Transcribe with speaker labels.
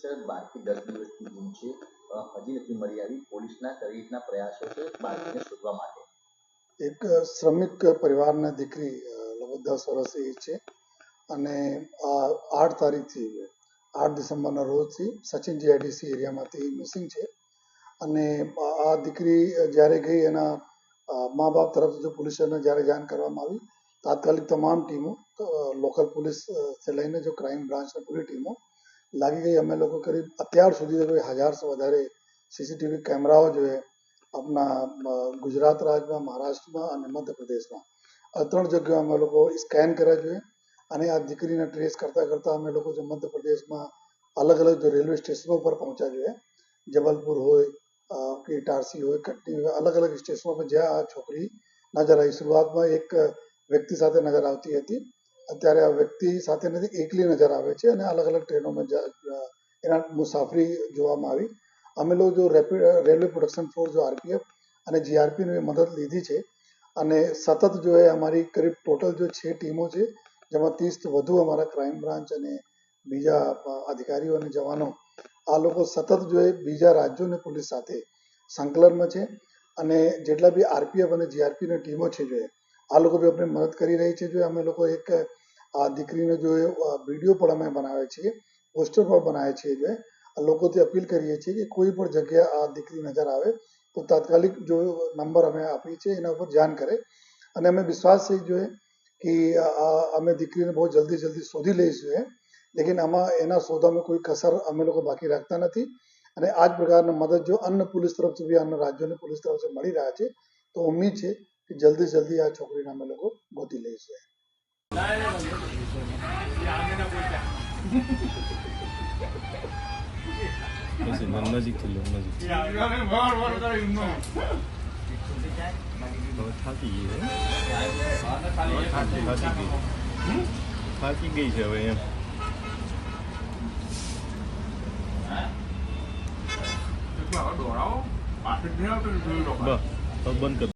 Speaker 1: Sir 12 થી 10 દિવસથી ગુમ છે, હજી નથી મળી આવી. પોલીસના કઈ રીતના પ્રયાસો છે બાળકીને શોધવા માટે?
Speaker 2: એક શ્રમિક પરિવારના દીકરી લગભગ 10 વર્ષની છે અને 8 તારીખથી 8 ડિસેમ્બરના રોજથી સચિન જીઆઈડીસી એરિયામાંથી મિસિંગ છે. અને આ દીકરી જ્યારે ગઈ એના મા બાપ તરફથી જો પોલીસ સ્ટેશનને જ્યારે જાણ કરવામાં આવી, તાત્કાલિક તમામ ટીમો લોકલ પોલીસથી લઈને જો ક્રાઇમ બ્રાન્ચની પૂરી ટીમો લાગી ગઈ. અમે લોકો કરીબ અત્યાર સુધી કોઈ 1000 વધારે સીસીટીવી કેમેરાઓ જોઈએ આપણા ગુજરાત રાજ્યમાં, મહારાષ્ટ્રમાં અને મધ્યપ્રદેશમાં આ 3 જગ્યાએ અમે લોકો સ્કેન કર્યા જોઈએ. અને આ દીકરીને ટ્રેસ કરતાં અમે લોકો જો મધ્યપ્રદેશમાં અલગ અલગ જો રેલવે સ્ટેશનો પર પહોંચ્યા જોઈએ, જબલપુર હોય કે ઇટારસી હોય, કટની હોય, અલગ અલગ સ્ટેશનો પર જ્યાં આ છોકરી નજર આવી. શરૂઆતમાં એક વ્યક્તિ સાથે નજર આવતી હતી, અત્યારે આ વ્યક્તિ સાથે નથી, એકલી નજર આવે છે અને અલગ અલગ ટ્રેનોમાં એના મુસાફરી જોવામાં આવી. અમે લોકો જો રેલવે પ્રોટેક્શન ફોર્સ જો આરપીએફ અને જીઆરપીની મદદ લીધી છે અને સતત જો એ અમારી કરીબ ટોટલ જો 6 ટીમો છે, જેમાં 30થી વધુ અમારા ક્રાઇમ બ્રાન્ચ અને બીજા અધિકારીઓ અને જવાનો આ લોકો સતત જો એ બીજા રાજ્યોની પોલીસ સાથે સંકલનમાં છે. અને જેટલા બી આરપીએફ અને જીઆરપીની ટીમો છે જો આ લોકો બી અમને મદદ કરી રહી છે. જો અમે લોકો એક આ દીકરીનો જો વિડીયો પણ અમે બનાવે છીએ, પોસ્ટર પણ બનાવે છીએ. જો લોકોથી અપીલ કરીએ છીએ કે કોઈ પણ જગ્યાએ આ દીકરી નજર આવે તો તાત્કાલિક જો નંબર અમે આપીએ છીએ એના ઉપર જાણ કરે. અને અમે વિશ્વાસ છે જોઈએ કે અમે દીકરીને બહુ જલ્દી શોધી લઈશું. લેકિન આમાં એના શોધવામાં કોઈ કસર અમે લોકો બાકી રાખતા નથી. અને આ જ પ્રકારની મદદ જો અન્ય પોલીસ તરફથી બી અન્ય રાજ્યોની પોલીસ તરફથી મળી રહ્યા છે તો ઉમ્મીદ છે કે જલ્દી આ છોકરીને અમે લોકો ગોતી લઈશું.
Speaker 3: નજીક થાકી ગઈ છે હવે એમ. બંધ કર.